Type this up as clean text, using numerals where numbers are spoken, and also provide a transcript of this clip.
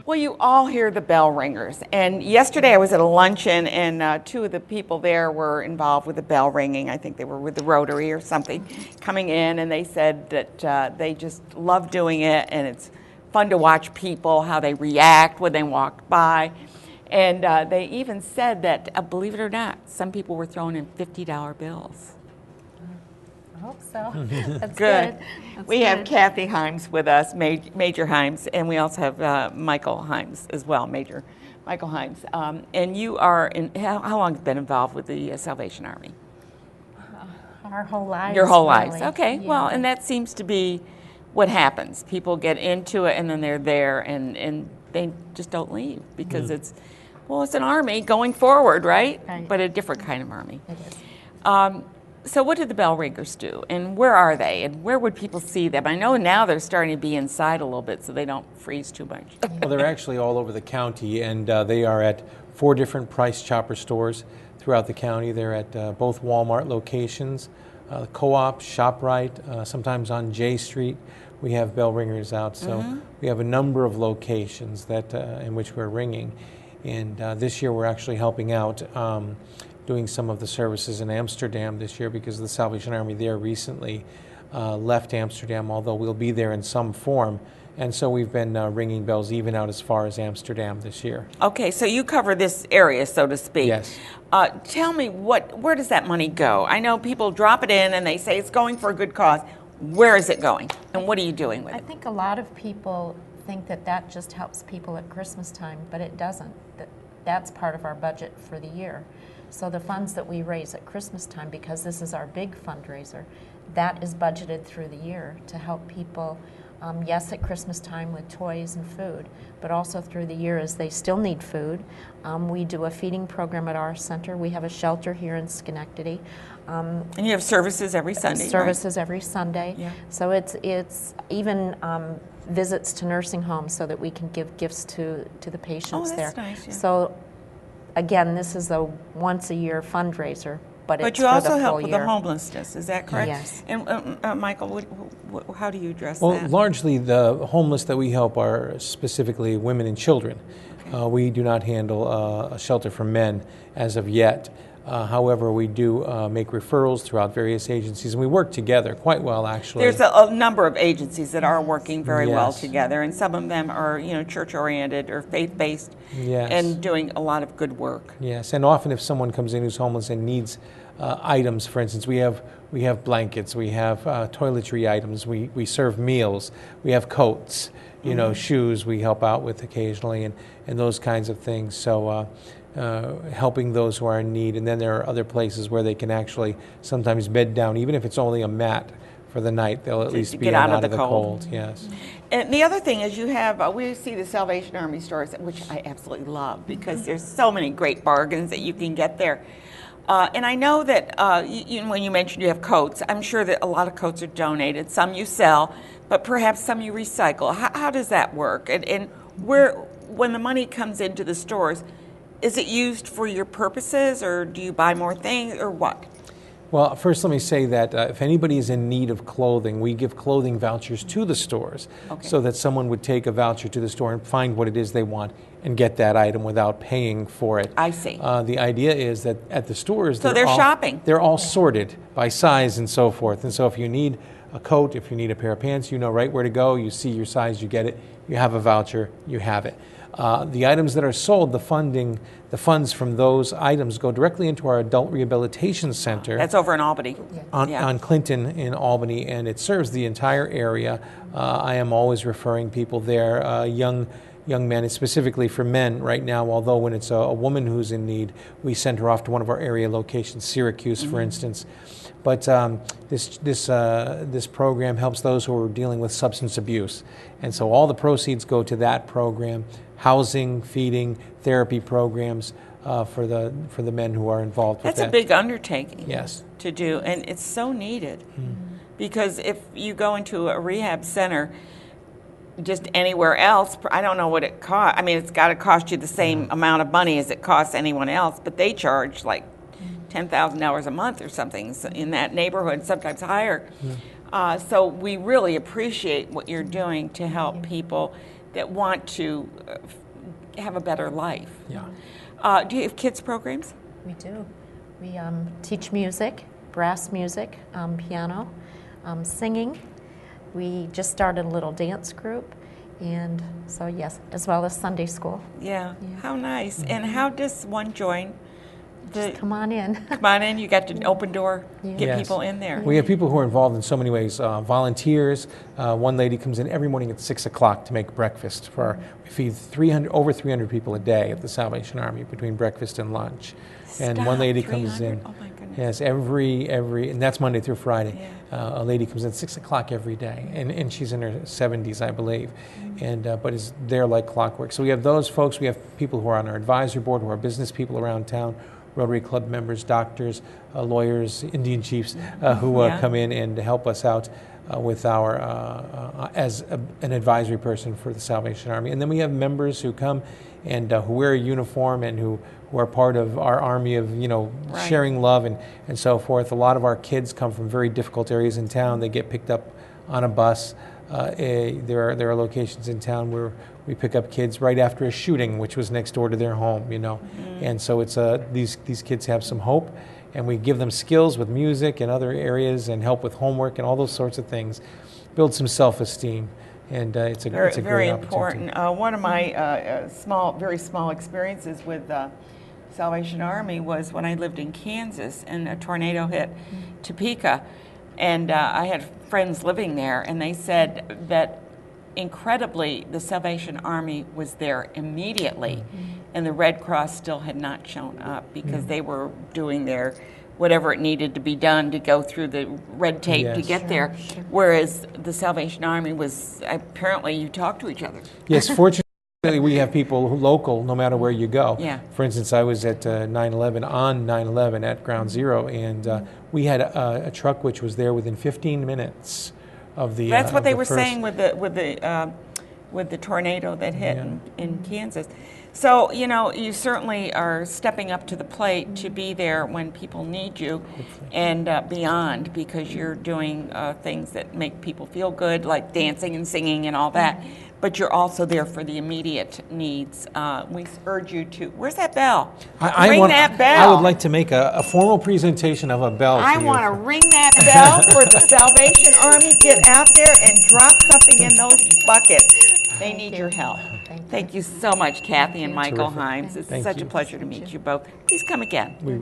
Well, you all hear the bell ringers. And yesterday I was at a luncheon, and two of the people there were involved with the bell ringing. I think they were with the Rotary or something, coming in, and they said that they just love doing it, and it's fun to watch people, how they react when they walk by. And they even said that, believe it or not, some people were throwing in $50 bills. I hope so. That's Good. That's We good. have Kathy Himes with us, Major Himes, and we also have Michael Himes as well, Major Michael Himes. And you are, how long have you been involved with the Salvation Army? Our whole lives. Your whole really. lives. Okay, Yeah. well, and that seems to be what happens. People get into it and then they're there and they just don't leave because it's an army going forward, right? Right. But a different kind of army. It is. So what did the bell ringers do, and where are they, and where would people see them? I know now they're starting to be inside a little bit so they don't freeze too much. Well, they're actually all over the county, and they are at 4 different Price Chopper stores throughout the county. They're at both Walmart locations, Co-op, ShopRite, sometimes on J Street. We have bell ringers out, so we have a number of locations that in which we're ringing. And this year we're actually helping out doing some of the services in Amsterdam this year because the Salvation Army there recently left Amsterdam, although we'll be there in some form. And so we've been ringing bells even out as far as Amsterdam this year. Okay, so you cover this area, so to speak. Yes. Tell me, where does that money go? I know people drop it in and they say it's going for a good cause. Where is it going, and what are you doing with I it? think a lot of people think that just helps people at Christmas time, but it doesn't. That's part of our budget for the year. So the funds that we raise at Christmas time, because this is our big fundraiser, that is budgeted through the year to help people, yes, at Christmas time with toys and food, but also through the year as they still need food. We do a feeding program at our center. We have a shelter here in Schenectady. And you have services every Sunday, Services every Sunday. Yeah. So it's even visits to nursing homes so that we can give gifts to the patients Oh, there. that's nice, yeah. So again, this is a once-a-year fundraiser, but it's you for also the help full with year. the homelessness, is that correct? Yes. And Michael, how do you address Well, that? largely the homeless that we help are specifically women and children. We do not handle a shelter for men as of yet. However, we do make referrals throughout various agencies, and we work together quite well, actually. There's a number of agencies that are working very well Yes. together, and some of them are, church-oriented or faith-based, Yes. and doing a lot of good work. Yes, and often if someone comes in who's homeless and needs items, for instance, we have blankets, we have toiletry items, we serve meals, we have coats, shoes we help out with occasionally, and those kinds of things. So helping those who are in need. And then there are other places where they can actually sometimes bed down, even if it's only a mat for the night. They'll at least be get out out of of the the cold. cold. Yes. And the other thing is you have, we see the Salvation Army stores, which I absolutely love because there's so many great bargains that you can get there. And I know that when you mentioned you have coats, I'm sure that a lot of coats are donated. Some you sell, but perhaps some you recycle. How does that work? And when the money comes into the stores, is it used for your purposes, or do you buy more things, or what? Well, first let me say that if anybody is in need of clothing, we give clothing vouchers to the stores so that someone would take a voucher to the store and find what it is they want and get that item without paying for it. I see. The idea is that at the stores, So they're shopping. They're all sorted by size and so forth. And so if you need a coat, if you need a pair of pants, you know right where to go. You see your size, you get it. You have a voucher, you have it. The items that are sold, the funds from those items go directly into our Adult Rehabilitation Center. That's over in Albany. On Clinton in Albany, and it serves the entire area. I am always referring people there, young men, and specifically for men right now, although when it's a woman who's in need, we send her off to one of our area locations, Syracuse, for instance. But this program helps those who are dealing with substance abuse. And so all the proceeds go to that program, housing, feeding, therapy programs for the men who are involved with that. That's a big undertaking. Yes. To do, and it's so needed. Because if you go into a rehab center, just anywhere else, I don't know what it costs. I mean, it's got to cost you the same amount of money as it costs anyone else, but they charge like $10,000 a month or something in that neighborhood, sometimes higher. So we really appreciate what you're doing to help people that want to have a better life. Yeah. Do you have kids programs? We do. We teach music, brass music, piano, singing. We just started a little dance group, and so yes, as well as Sunday school. Yeah. How nice. And how does one join? Just come on in. Come on in. You got an open door. Get Yes. people in there. We have people who are involved in so many ways. Volunteers. One lady comes in every morning at 6 o'clock to make breakfast for. We feed over 300 people a day at the Salvation Army between breakfast and lunch. And one lady comes in. Oh my goodness. Yes, every and that's Monday through Friday. Yeah. A lady comes in at 6 o'clock every day, and she's in her 70s, I believe, and but is there like clockwork. So we have those folks. We have people who are on our advisory board, who are business people around town, Rotary Club members, doctors, lawyers, Indian chiefs, who come in and help us out with our as an advisory person for the Salvation Army. And then we have members who come and who wear a uniform and who are part of our army of, Right. sharing love and so forth. A lot of our kids come from very difficult areas in town. They get picked up on a bus. There are locations in town where we pick up kids right after a shooting, which was next door to their home, And so it's these kids have some hope, and we give them skills with music and other areas, and help with homework and all those sorts of things. Build some self-esteem, and it's a Very, great very opportunity. important. One of my very small experiences with Salvation Army was when I lived in Kansas, and a tornado hit Topeka, and I had friends living there, and they said that incredibly the Salvation Army was there immediately, and the Red Cross still had not shown up because they were doing their whatever it needed to be done to go through the red tape to Yes. get there, whereas the Salvation Army was, apparently you talked to each other. Yes, fortunately, we have people local no matter where you go. Yeah. For instance, I was at 9/11 on 9/11 at Ground Zero, and we had a truck which was there within 15 minutes of the. That's what of they the were first- saying with the tornado that hit in Kansas. So you certainly are stepping up to the plate to be there when people need you, and beyond, because you're doing things that make people feel good, like dancing and singing and all that. But you're also there for the immediate needs. We urge you to. Where's that bell? Ring that bell. I would like to make a formal presentation of a bell. I to you. want to ring that bell for the Salvation Army. Get out there and drop something in those buckets. They need your help. Thank you so much, Kathy and Michael Terrific. Himes. It's Thank such you. a pleasure to meet you both. Please come again. We